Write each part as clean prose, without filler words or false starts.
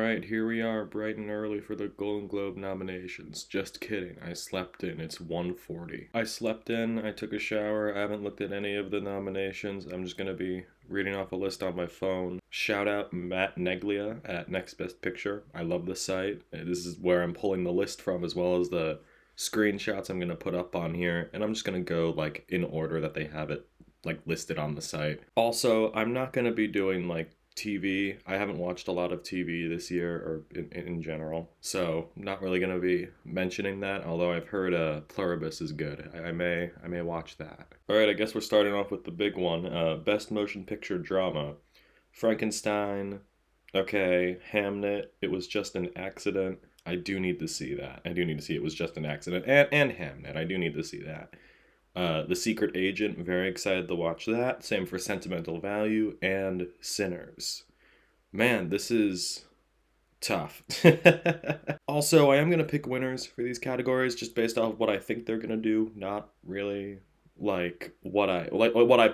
Alright, here we are, bright and early for the Golden Globe nominations. Just kidding, I slept in. It's 1:40. I slept in, I took a shower, I haven't looked at any of the nominations. I'm just gonna be reading off a list on my phone. Shout out Matt Neglia at Next Best Picture. I love the site. This is where I'm pulling the list from, as well as the screenshots I'm gonna put up on here. And I'm just gonna go like in order that they have it like listed on the site. Also, I'm not gonna be doing like TV. I haven't watched a lot of TV this year or in general, so I'm not really gonna be mentioning that. Although I've heard Pluribus is good. I may watch that. All right, I guess we're starting off with the big one. Best Motion Picture Drama: Frankenstein. Okay, Hamnet. It was just an accident. I do need to see that. I do need to see It Was Just an Accident and Hamnet. I do need to see that. The Secret Agent, very excited to watch that. Same for Sentimental Value and Sinners. Man, this is tough. Also, I am going to pick winners for these categories just based off of what I think they're going to do, not really like what I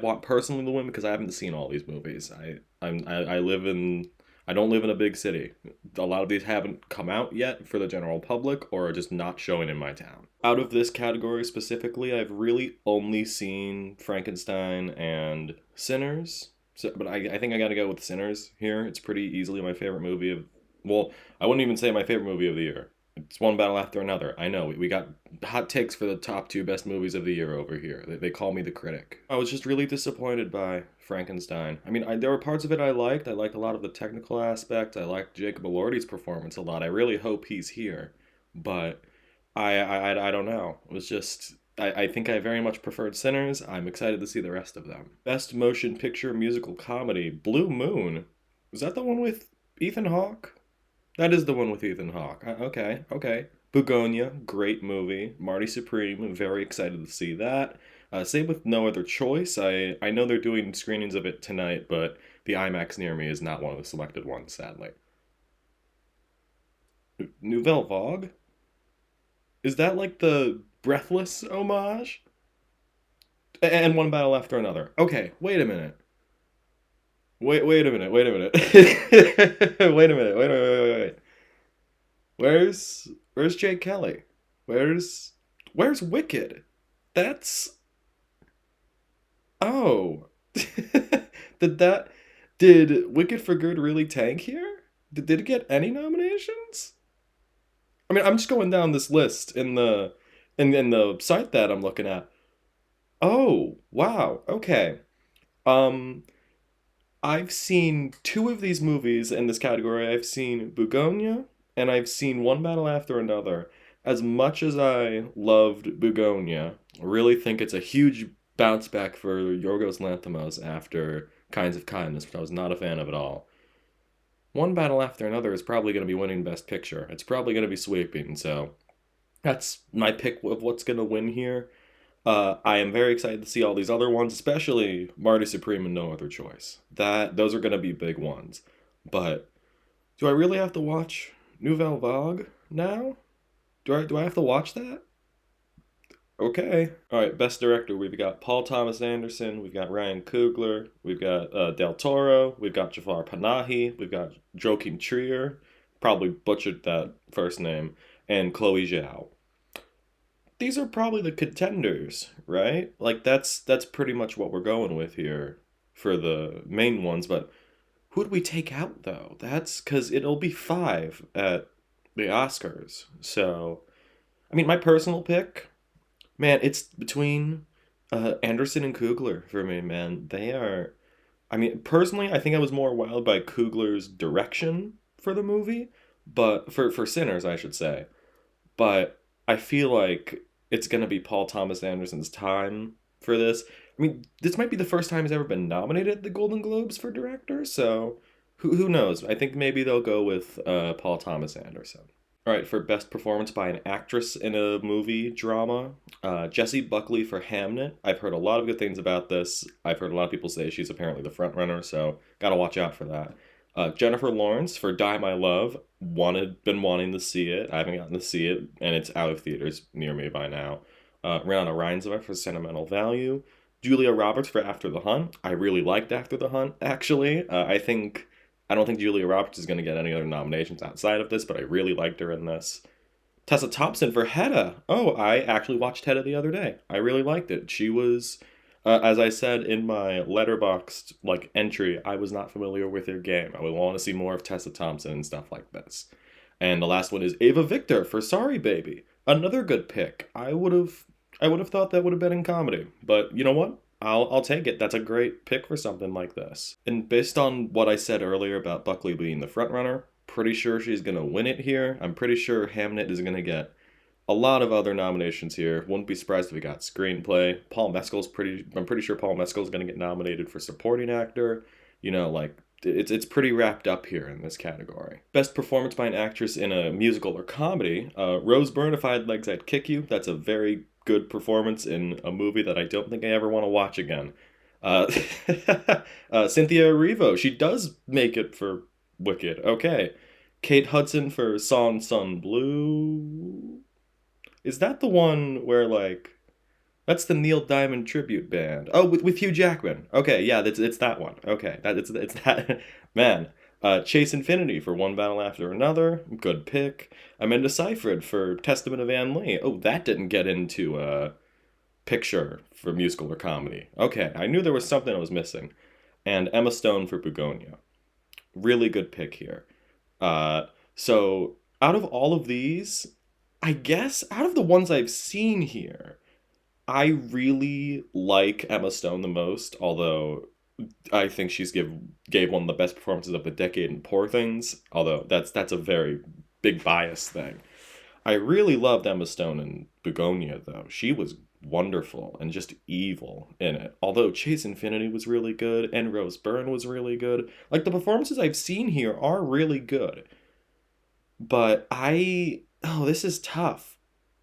want personally to win because I haven't seen all these movies. I don't live in a big city. A lot of these haven't come out yet for the general public or are just not showing in my town. Out of this category specifically, I've really only seen Frankenstein and Sinners. So, but I think I gotta go with Sinners here. It's pretty easily my favorite movie of. Well, I wouldn't even say my favorite movie of the year. It's one battle after another. I know. We got hot takes for the top two best movies of the year over here. They call me the critic. I was just really disappointed by Frankenstein. I mean, there were parts of it I liked. I liked a lot of the technical aspects. I liked Jacob Elordi's performance a lot. I really hope he's here. But I don't know. It was just. I think I very much preferred Sinners. I'm excited to see the rest of them. Best Motion Picture Musical Comedy: Blue Moon. Was that the one with Ethan Hawke? That is the one with Ethan Hawke. Okay, okay. Begonia, great movie. Marty Supreme, very excited to see that. Same with No Other Choice. I know they're doing screenings of it tonight, but the IMAX near me is not one of the selected ones, sadly. Nouvelle Vague? Is that like the Breathless homage? And one battle after another. Okay, wait a minute. Wait a minute. Wait a minute. Wait a minute. Wait. Where's Jake Kelly? Where's Wicked? That's oh. did that did Wicked for Good really tank here? Did it get any nominations? I mean, I'm just going down this list in the site that I'm looking at. Oh, wow. Okay. Um I've seen two of these movies in this category. I've seen Bugonia and I've seen One Battle After Another. As much as I loved Bugonia, I really think it's a huge bounce back for Yorgos Lanthimos after Kinds of Kindness, which I was not a fan of at all. One Battle After Another is probably going to be winning Best Picture. It's probably going to be sweeping, so that's my pick of what's going to win here. I am very excited to see all these other ones, especially Marty Supreme and No Other Choice. Those are gonna be big ones. But do I really have to watch Nouvelle Vague now? Do I have to watch that? Okay. All right. Best director. We've got Paul Thomas Anderson. We've got Ryan Coogler. We've got Del Toro. We've got Jafar Panahi. We've got Joachim Trier. Probably butchered that first name. And Chloe Zhao. These are probably the contenders, right? Like that's pretty much what we're going with here for the main ones. But who do we take out though? That's because it'll be five at the Oscars. So I mean, my personal pick, man, it's between Anderson and Coogler for me, man. They are. I mean, personally, I think I was more wowed by Coogler's direction for the movie, but for Sinners, I should say. But I feel like it's gonna be Paul Thomas Anderson's time for this. I mean, this might be the first time he's ever been nominated at the Golden Globes for director, so who knows? I think maybe they'll go with Paul Thomas Anderson. All right, for best performance by an actress in a movie drama, Jessie Buckley for Hamnet. I've heard a lot of good things about this. I've heard a lot of people say she's apparently the front runner, so gotta watch out for that. Jennifer Lawrence for Die My Love. Been wanting to see it. I haven't gotten to see it, and it's out of theaters near me by now. Rihanna Reinsma for Sentimental Value. Julia Roberts for After the Hunt. I really liked After the Hunt, actually. I think I don't think Julia Roberts is going to get any other nominations outside of this, but I really liked her in this. Tessa Thompson for Hedda. Oh, I actually watched Hedda the other day. I really liked it. She was, as I said in my Letterboxd entry, I was not familiar with her game. I would want to see more of Tessa Thompson and stuff like this. And the last one is Ava Victor for Sorry Baby. Another good pick. I would have thought that would have been in comedy, but you know what? I'll take it. That's a great pick for something like this. And based on what I said earlier about Buckley being the frontrunner, pretty sure she's gonna win it here. I'm pretty sure Hamnet is gonna get a lot of other nominations here. Wouldn't be surprised if we got screenplay. I'm pretty sure Paul Mescal's gonna get nominated for supporting actor. It's pretty wrapped up here in this category. Best performance by an actress in a musical or comedy. Rose Byrne, If I Had Legs, I'd Kick You. That's a very good performance in a movie that I don't think I ever want to watch again. Uh, Cynthia Erivo, she does make it for Wicked. Okay. Kate Hudson for Song Sun Blue. Is that the one where that's the Neil Diamond tribute band? Oh, with Hugh Jackman. Okay, yeah, it's that one. Okay, it's that man. Chase Infinity for One Battle After Another. Good pick. Amanda Seyfried for Testament of Anne Lee. Oh, that didn't get into picture for musical or comedy. Okay, I knew there was something I was missing. And Emma Stone for Begonia. Really good pick here. So out of all of these, I guess out of the ones I've seen here, I really like Emma Stone the most, although I think gave one of the best performances of the decade in Poor Things, although that's a very big bias thing. I really loved Emma Stone in Begonia, though. She was wonderful and just evil in it. Although Chase Infinity was really good and Rose Byrne was really good. The performances I've seen here are really good. But this is tough.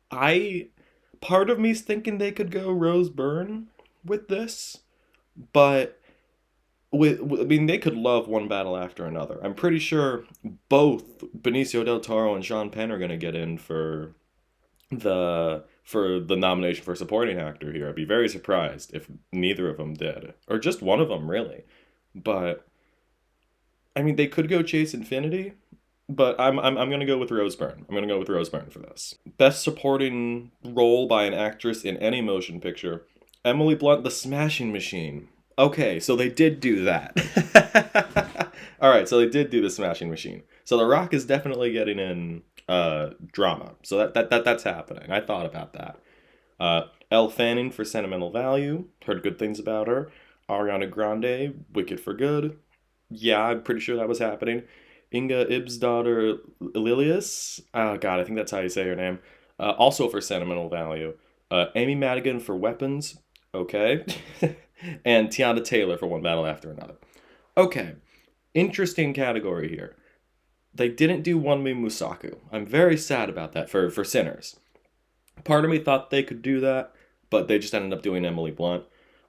Part of me's thinking they could go Rose Byrne with this, but they could love One Battle After Another. I'm pretty sure both Benicio del Toro and Sean Penn are going to get in for the nomination for supporting actor here. I'd be very surprised if neither of them did, or just one of them really. But they could go Chase Infinity, but I'm gonna go with Rose Byrne. I'm gonna go with Rose Byrne for this. Best supporting role by an actress in any motion picture. Emily Blunt, The Smashing Machine. Okay, so they did do that. All right, so they did do The Smashing Machine. So The Rock is definitely getting in drama. So that's happening. I thought about that. Elle Fanning for Sentimental Value. Heard good things about her. Ariana Grande, Wicked for Good. Yeah, I'm pretty sure that was happening. Inga Ibsdottir Lilius. Oh, God, I think that's how you say her name. Also for Sentimental Value. Amy Madigan for Weapons. Okay. And Tiana Taylor for One Battle After Another. Okay. Interesting category here. They didn't do Wunmi Musaku. I'm very sad about that for Sinners. Part of me thought they could do that, but they just ended up doing Emily Blunt.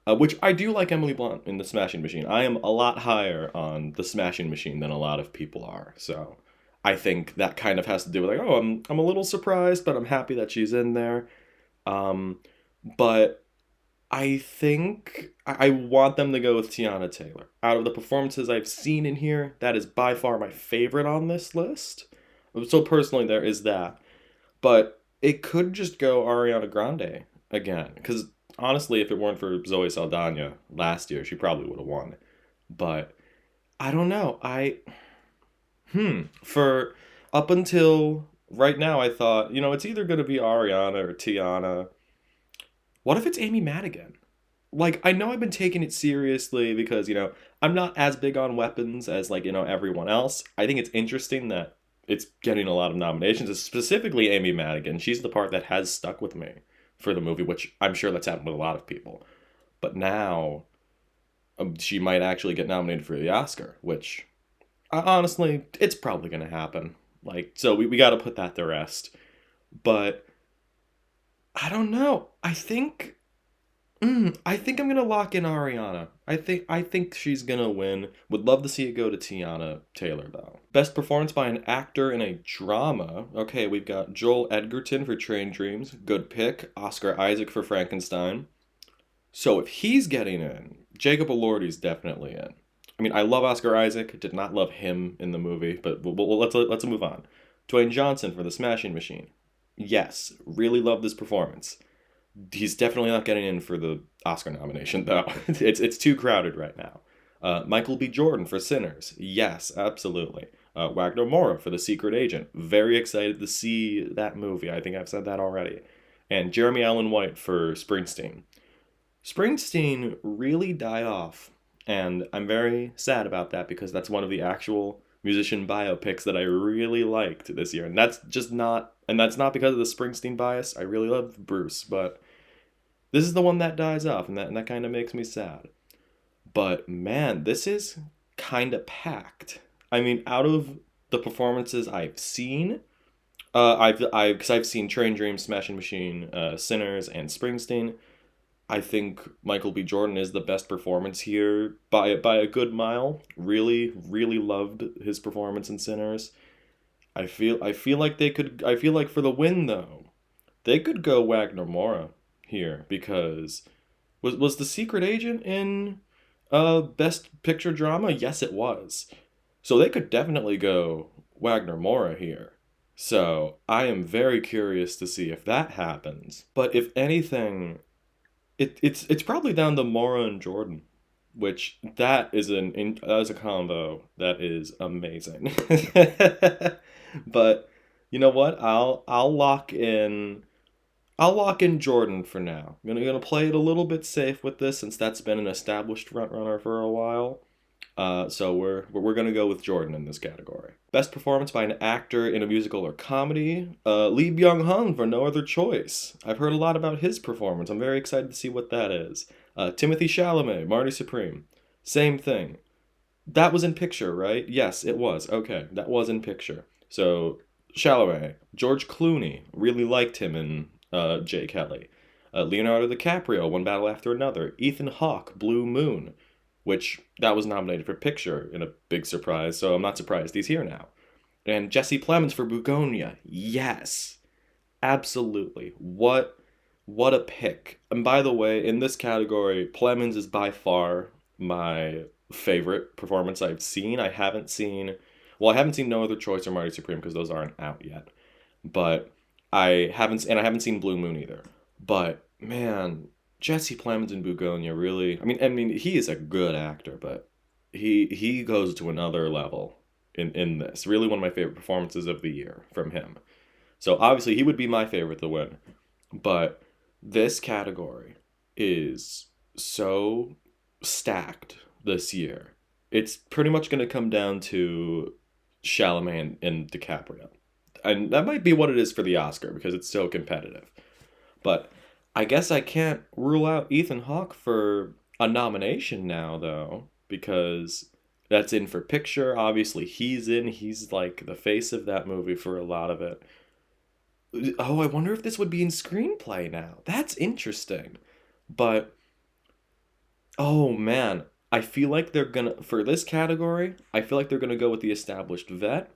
Which I do like Emily Blunt in The Smashing Machine. I am a lot higher on The Smashing Machine than a lot of people are. So I think that kind of has to do with I'm a little surprised, but I'm happy that she's in there. But I think I want them to go with Tiana Taylor. Out of the performances I've seen in here, that is by far my favorite on this list. So personally, there is that. But it could just go Ariana Grande again. Because honestly, if it weren't for Zoe Saldana last year, she probably would have won. But I don't know. For up until right now, I thought, it's either going to be Ariana or Tiana. What if it's Amy Madigan? I know I've been taking it seriously because, I'm not as big on Weapons as, everyone else. I think it's interesting that it's getting a lot of nominations, specifically Amy Madigan. She's the part that has stuck with me for the movie, which I'm sure that's happened with a lot of people. But now, she might actually get nominated for the Oscar, which, honestly, it's probably going to happen. So we got to put that to rest. But I don't know. I think I'm gonna lock in Ariana. I think she's gonna win. Would love to see it go to Tiana Taylor though. Best performance by an actor in a drama. Okay, we've got Joel Edgerton for Train Dreams. Good pick. Oscar Isaac for Frankenstein. So if he's getting in, Jacob Elordi's definitely in. I mean, I love Oscar Isaac. Did not love him in the movie, but let's move on. Dwayne Johnson for The Smashing Machine. Yes, really love this performance. He's definitely not getting in for the Oscar nomination though. It's too crowded right now. Michael B. Jordan for Sinners. Yes, absolutely. Wagner Moura for The Secret Agent. Very excited to see that movie. I think I've said that already. And Jeremy Allen White for Springsteen. Springsteen really died off, and I'm very sad about that because that's one of the actual musician biopics that I really liked this year. And that's not because of the Springsteen bias. I really love Bruce, but this is the one that dies off, and that kind of makes me sad. But man, this is kind of packed. I mean, out of the performances I've seen, because I've seen Train Dreams, Smashing Machine, Sinners, and Springsteen. I think Michael B. Jordan is the best performance here by a good mile. Really, really loved his performance in Sinners. I feel like they could. I feel like for the win though, they could go Wagner Moura here because was the Secret Agent in Best Picture Drama? Yes, it was. So they could definitely go Wagner Moura here. So I am very curious to see if that happens. But if anything, it's probably down to Moura and Jordan, which that is a combo that is amazing. But you know what? I'll lock in Jordan for now. I'm gonna play it a little bit safe with this since that's been an established front runner for a while. So we're gonna go with Jordan in this category. Best performance by an actor in a musical or comedy. Lee Byung Hun for No Other Choice. I've heard a lot about his performance. I'm very excited to see what that is. Timothy Chalamet, Marty Supreme. Same thing. That was in Picture, right? Yes, it was. Okay, that was in Picture. So Chalamet, George Clooney, really liked him in Jay Kelly. Leonardo DiCaprio, One Battle After Another. Ethan Hawke, Blue Moon, which that was nominated for Picture in a big surprise, so I'm not surprised he's here now. And Jesse Plemons for Bugonia. Yes. Absolutely. What a pick. And by the way, in this category, Plemons is by far my favorite performance I've seen. I haven't seen No Other Choice or Marty Supreme because those aren't out yet. But I haven't seen Blue Moon either. But man, Jesse Plemons in Bugonia really. I mean, he is a good actor, but he goes to another level in this. Really, one of my favorite performances of the year from him. So obviously, he would be my favorite to win. But this category is so stacked this year. It's pretty much going to come down to Chalamet and DiCaprio. And that might be what it is for the Oscar because it's so competitive. But I guess I can't rule out Ethan Hawke for a nomination now, though, because that's in for Picture. Obviously, he's in. He's like the face of that movie for a lot of it. Oh, I wonder if this would be in screenplay now. That's interesting. But, oh man, I feel like they're gonna, for this category, I feel like they're gonna go with the established vet.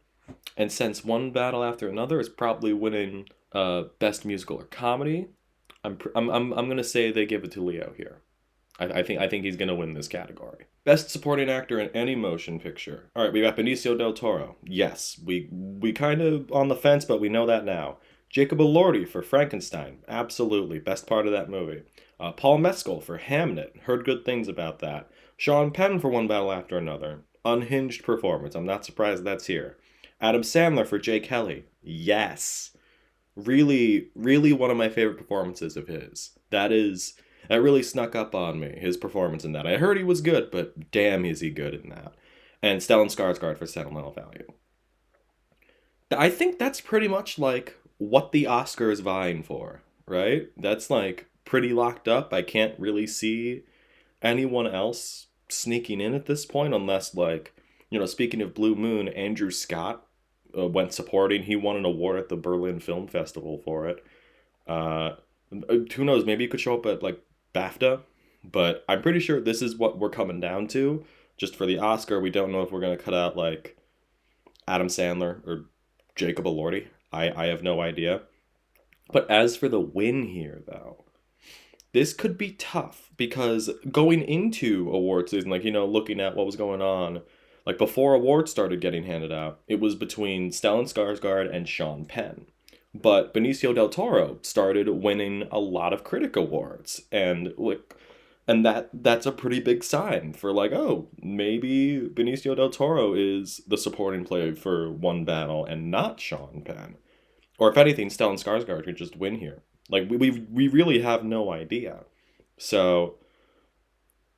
And since One Battle After Another is probably winning Best Musical or Comedy, I'm gonna say they give it to Leo here. I think he's gonna win this category. Best Supporting Actor in Any Motion Picture. All right, we got Benicio del Toro. Yes, we kind of on the fence, but we know that now. Jacob Elordi for Frankenstein. Absolutely, best part of that movie. Paul Mescal for Hamnet. Heard good things about that. Sean Penn for One Battle After Another. Unhinged performance. I'm not surprised that's here. Adam Sandler for Jay Kelly. Yes. Really, really one of my favorite performances of his. That really snuck up on me, his performance in that. I heard he was good, but damn is he good in that. And Stellan Skarsgård for Sentimental Value. I think that's pretty much like what the Oscar is vying for, right? That's like pretty locked up. I can't really see anyone else sneaking in at this point unless speaking of Blue Moon, Andrew Scott went supporting. He won an award at the Berlin Film Festival for it. Who knows? Maybe he could show up at like BAFTA, but I'm pretty sure this is what we're coming down to. Just for the Oscar, we don't know if we're gonna cut out like Adam Sandler or Jacob Elordi. I have no idea. But as for the win here, though, this could be tough because going into award season, like, looking at what was going on, like before awards started getting handed out, it was between Stellan Skarsgård and Sean Penn. But Benicio del Toro started winning a lot of critic awards, and that's a pretty big sign for, like, oh, maybe Benicio del Toro is the supporting play for One Battle and not Sean Penn. Or if anything, Stellan Skarsgård could just win here. Like, we really have no idea. So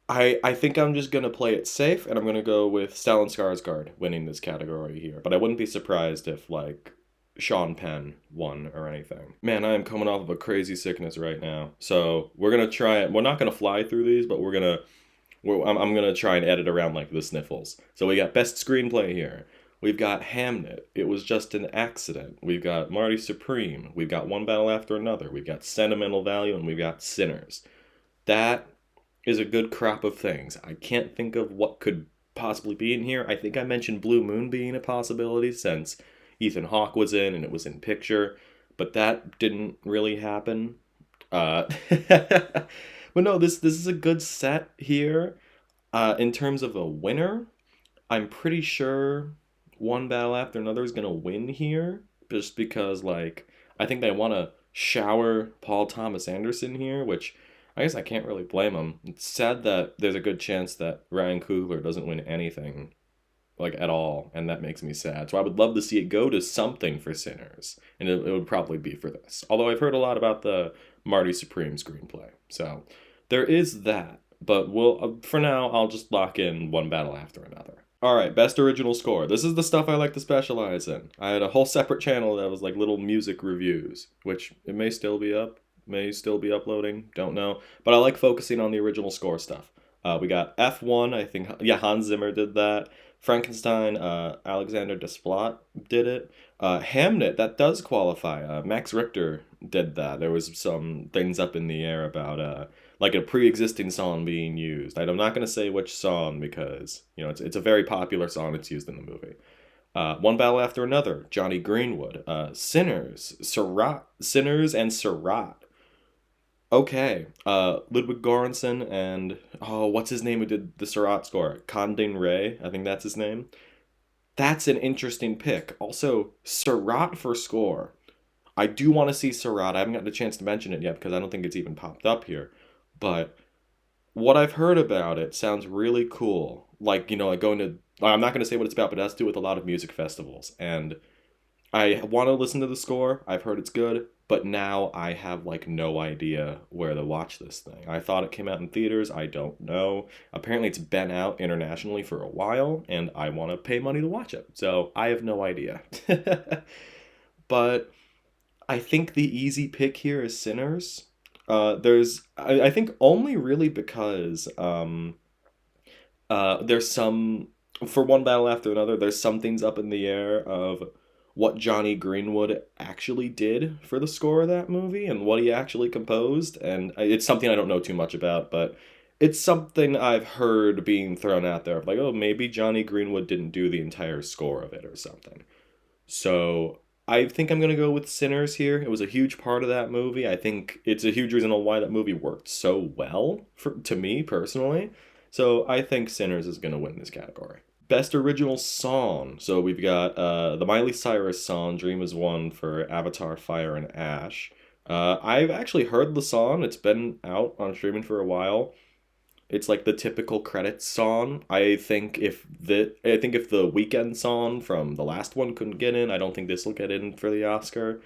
I think I'm just gonna play it safe, and I'm gonna go with Stellan Skarsgård winning this category here. But I wouldn't be surprised if, like, Sean Penn won or anything. Man, I am coming off of a crazy sickness right now. So we're gonna try it. We're not gonna fly through these, but I'm gonna try and edit around like the sniffles. So we got best screenplay here. We've got Hamnet. It was just an accident. We've got Marty Supreme. We've got One Battle After Another. We've got Sentimental Value, and we've got Sinners. That is a good crop of things. I can't think of what could possibly be in here. I think I mentioned Blue Moon being a possibility since Ethan Hawke was in and it was in picture, but that didn't really happen. But no, this is a good set here. In terms of a winner, I'm pretty sure One Battle After Another is gonna win here, just because, like, I think they want to shower Paul Thomas Anderson here, which I guess I can't really blame him. It's sad that there's a good chance that Ryan Coogler doesn't win anything, like, at all, and that makes me sad. So I would love to see it go to something for Sinners, and it would probably be for this. Although I've heard a lot about the Marty Supreme screenplay, so there is that. But for now, I'll just lock in One Battle After Another. All right, best original score. This is the stuff I like to specialize in. I had a whole separate channel that was like little music reviews, which it may still be up, may still be uploading, don't know. But I like focusing on the original score stuff. We got F1, I think, yeah, Hans Zimmer did that. Frankenstein, Alexander Desplat did it. Hamnet, that does qualify. Max Richter did that. There was some things up in the air about like a pre-existing song being used. I'm not going to say which song because, it's a very popular song. It's used in the movie. One Battle After Another, Johnny Greenwood. Sinners, Sinners and Seurat. Okay, Ludwig Göransson and, oh, what's his name who did the Seurat score? Condé Ray, I think that's his name. That's an interesting pick. Also, Seurat for score. I do want to see Seurat. I haven't gotten a chance to mention it yet because I don't think it's even popped up here. But what I've heard about it sounds really cool. Like, like going to, I'm not going to say what it's about, but it has to do with a lot of music festivals. And I want to listen to the score. I've heard it's good, but now I have like no idea where to watch this thing. I thought it came out in theaters. I don't know. Apparently, it's been out internationally for a while, and I want to pay money to watch it. So I have no idea. But I think the easy pick here is Sinners. I think only really because there's some, for One Battle After Another, there's some things up in the air of what Johnny Greenwood actually did for the score of that movie and what he actually composed. And it's something I don't know too much about, but it's something I've heard being thrown out there of like, oh, maybe Johnny Greenwood didn't do the entire score of it or something. So I think I'm going to go with Sinners here. It was a huge part of that movie. I think it's a huge reason why that movie worked so well to me personally. So I think Sinners is going to win this category. Best original song. So we've got the Miley Cyrus song "Dream Is One" for Avatar: Fire and Ash. I've actually heard the song. It's been out on streaming for a while. It's like the typical credits song. I think if the Weekend song from the last one couldn't get in, I don't think this will get in for the Oscar.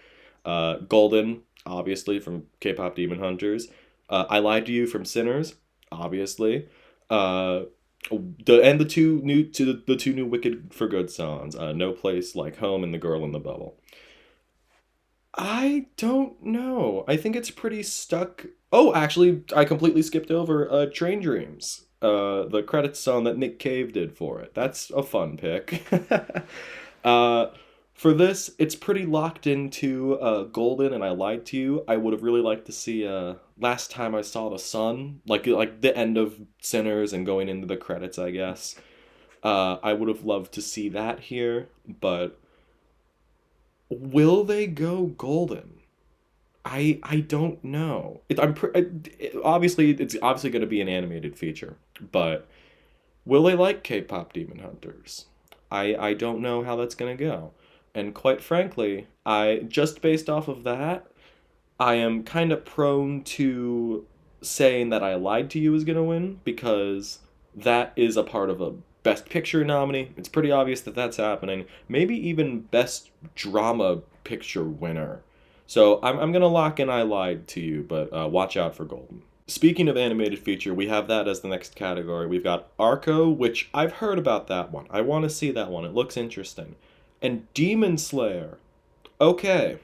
Golden, obviously from K-pop Demon Hunters. I Lied to You from Sinners, obviously. Uh, the two new Wicked for Good songs. No Place Like Home and The Girl in the Bubble. I don't know. I think it's pretty stuck. Oh, actually, I completely skipped over Train Dreams. The credits song that Nick Cave did for it. That's a fun pick. uh, for this, it's pretty locked into Golden and I Lied to You. I would have really liked to see Last Time I Saw the Sun, like the end of Sinners and going into the credits, I guess. I would have loved to see that here, but will they go Golden? I don't know. Obviously it's obviously going to be an animated feature, but will they like K-pop Demon Hunters? I don't know how that's going to go. And quite frankly, I just based off of that, I am kind of prone to saying that I Lied to You is going to win because that is a part of a Best Picture nominee. It's pretty obvious that that's happening. Maybe even Best Drama Picture winner. So I'm going to lock in I Lied to You, but watch out for Golden. Speaking of animated feature, we have that as the next category. We've got Arco, which I've heard about that one. I want to see that one. It looks interesting. And Demon Slayer. Okay.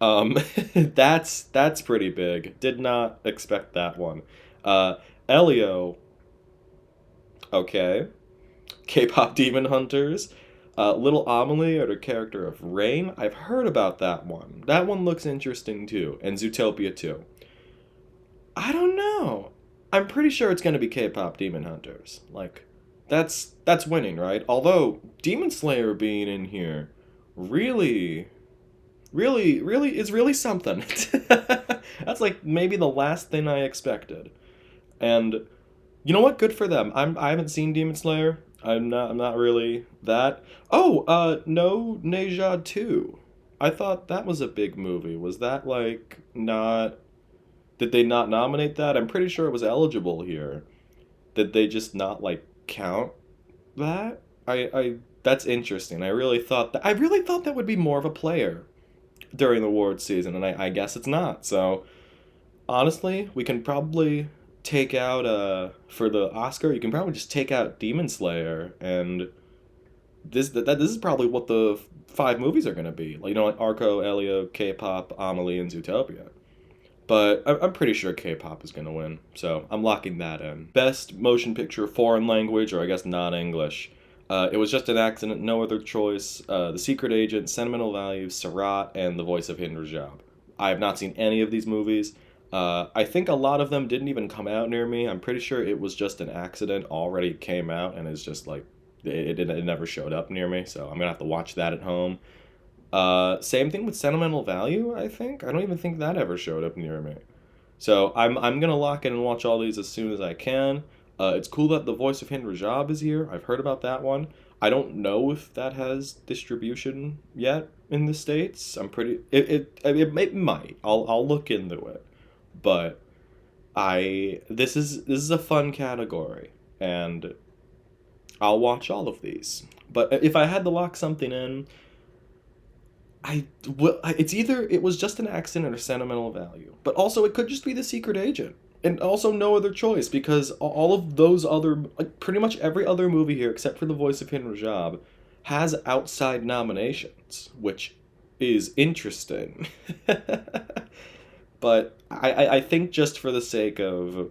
Um, that's pretty big. Did not expect that one. Uh, Elio. Okay. K-pop Demon Hunters. Little Amelie, or the character of Rain. I've heard about that one. That one looks interesting too. And Zootopia 2. I don't know. I'm pretty sure it's gonna be K-pop Demon Hunters. Like, that's winning, right? Although Demon Slayer being in here really really is really something. That's like maybe the last thing I expected. And you know what? Good for them. I haven't seen Demon Slayer. I'm not really that. Oh, no Neja 2. I thought that was a big movie. Was that like not did they not nominate that? I'm pretty sure it was eligible here. Did they just not like count that? I that's interesting. I really thought that would be more of a player during the awards season, and I guess it's not. So honestly, we can probably take out for the Oscar. You can probably just take out Demon Slayer, and this is probably what the five movies are gonna be. Like like Arco, Elio, K-pop, Amelie, and Zootopia. But I'm pretty sure K-pop is gonna win, so I'm locking that in. Best motion picture foreign language, or I guess not English. It was just an accident, no other choice. The Secret Agent, Sentimental Value, Sarat, and The Voice of Hind Rajab. I have not seen any of these movies. I think a lot of them didn't even come out near me. I'm pretty sure it was just an accident, already came out, and it's just like it never showed up near me. So I'm gonna have to watch that at home. Same thing with Sentimental Value, I think. I don't even think that ever showed up near me. So I'm gonna lock in and watch all these as soon as I can. It's cool that The Voice of Hind Rajab is here. I've heard about that one. I don't know if that has distribution yet in the States. I'm pretty it might. I'll look into it. But I this is a fun category, and I'll watch all of these. But if I had to lock something in, it's either it was just an accident or sentimental value. But also it could just be The Secret Agent. And also no other choice because all of those other like pretty much every other movie here except for The Voice of Hind Rajab has outside nominations, which is interesting. But I think just for the sake of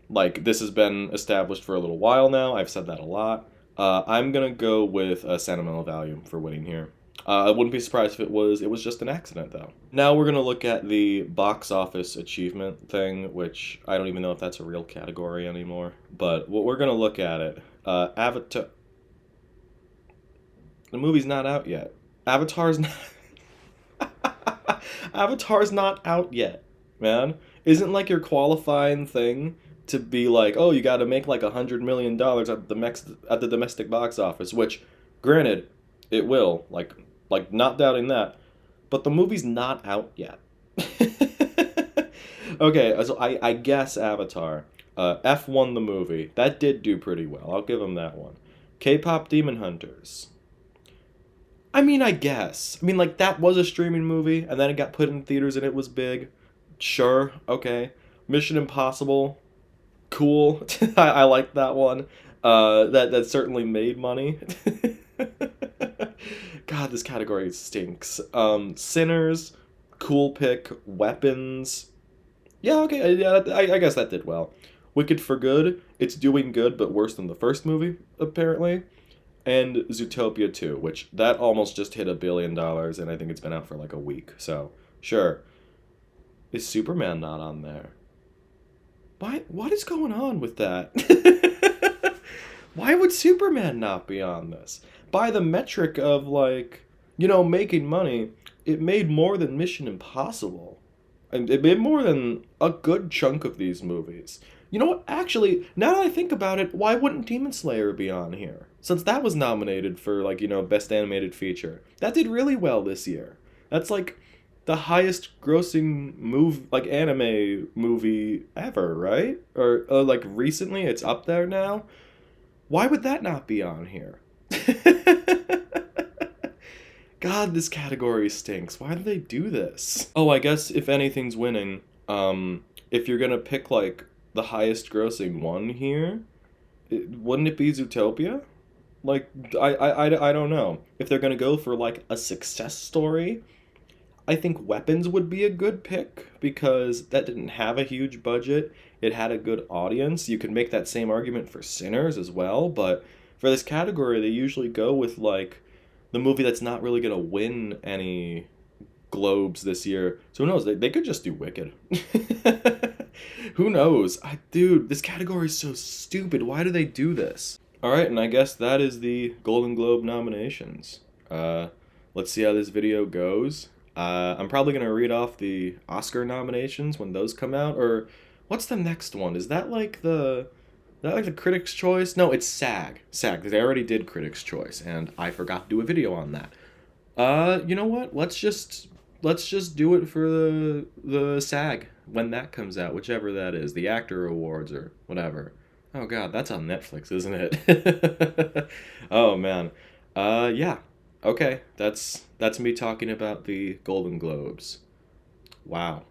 like this has been established for a little while now, I've said that a lot. I'm gonna go with a sentimental value for winning here. I wouldn't be surprised if it was just an accident though. Now we're gonna look at the box office achievement thing, which I don't even know if that's a real category anymore. But what we're gonna look at it. Avatar. The movie's not out yet. Avatar's not. Avatar's not out yet, man. Isn't like your qualifying thing to be like, oh, you got to make like $100 million at the domestic box office, which, granted, it will. Like not doubting that, but the movie's not out yet. Okay, so I guess Avatar, F1 the movie that did do pretty well. I'll give him that one. K-pop Demon Hunters. I mean, I guess. I mean, like, that was a streaming movie, and then it got put in theaters and it was big. Sure, okay. Mission Impossible, cool. I like that one. That certainly made money. God, this category stinks. Sinners, cool pick. Weapons. Yeah, okay, yeah, I guess that did well. Wicked for Good, it's doing good, but worse than the first movie, apparently. And Zootopia 2, which that almost just hit $1 billion, and I think it's been out for like a week. So, sure. Is Superman not on there? What is going on with that? Why would Superman not be on this? By the metric of like, making money, it made more than Mission Impossible. And it made more than a good chunk of these movies. You know what? Actually, now that I think about it, why wouldn't Demon Slayer be on here? Since that was nominated for, like, Best Animated Feature. That did really well this year. That's like the highest grossing anime movie ever, right? Or like recently it's up there now. Why would that not be on here? God, this category stinks. Why do they do this? Oh, I guess if anything's winning, if you're gonna pick like the highest grossing one here, wouldn't it be Zootopia? Like, I don't know. If they're gonna go for like a success story, I think Weapons would be a good pick because that didn't have a huge budget. It had a good audience. You could make that same argument for Sinners as well, but for this category, they usually go with like the movie that's not really gonna win any Globes this year. So who knows? They could just do Wicked. Who knows? Dude, this category is so stupid. Why do they do this? All right, and I guess that is the Golden Globe nominations. Let's see how this video goes. I'm probably gonna read off the Oscar nominations when those come out. Or what's the next one? Is that like the Critics' Choice? No, it's SAG. SAG. They already did Critics' Choice, and I forgot to do a video on that. You know what? Let's just do it for the SAG when that comes out, whichever that is, the Actor Awards or whatever. Oh God, that's on Netflix, isn't it? Oh man. Yeah. Okay, that's me talking about the Golden Globes. Wow.